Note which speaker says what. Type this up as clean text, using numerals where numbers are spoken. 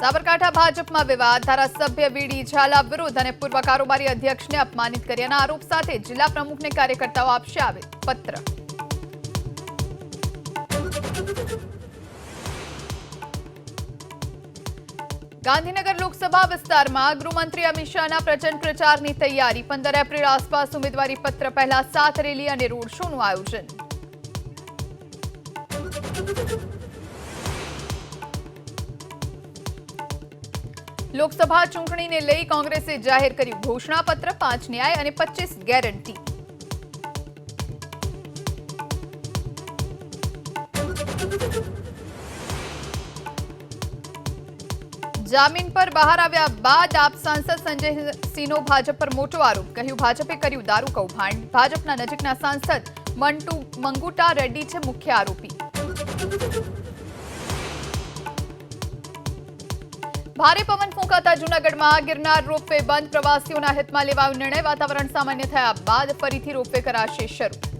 Speaker 1: સાબરકાંઠા ભાજપમાં વિવાદ. ધારાસભ્ય વીડી ઝાલા વિરુદ્ધ અને પૂર્વ કારોબારી અધ્યક્ષને અપમાનિત કર્યાના આરોપ સાથે જિલ્લા પ્રમુખને કાર્યકર્તાઓ આપશે આવેદનપત્ર. ગાંધીનગર લોકસભા વિસ્તારમાં ગૃહમંત્રી અમિત શાહના પ્રચંડ પ્રચારની તૈયારી. 15 એપ્રિલ આસપાસ ઉમેદવારી પત્ર પહેલા 7 રેલી અને રોડ શોનું આયોજન. લોકસભા ચૂંટણીને લઈ કોંગ્રેસે જાહેર કર્યું ઘોષણાપત્ર. 5 ન્યાય અને 25 ગેરંટી. જામીન પર બહાર આવ્યા બાદ આપ સાંસદ સંજય સિંહનો ભાજપ પર મોટો આરોપ. કહ્યું ભાજપે કર્યું દારૂ કૌભાંડ. ભાજપના નજીકના સાંસદ મંગુટા રેડ્ડી છે મુખ્ય આરોપી. ભારે પવન ફૂંકાતા જૂનાગઢમાં ગિરનાર રોપવે બંધ. પ્રવાસીઓના હિતમાં લેવાયો નિર્ણય. વાતાવરણ સામાન્ય થયા બાદ ફરીથી રોપવે કરાશે શરૂ.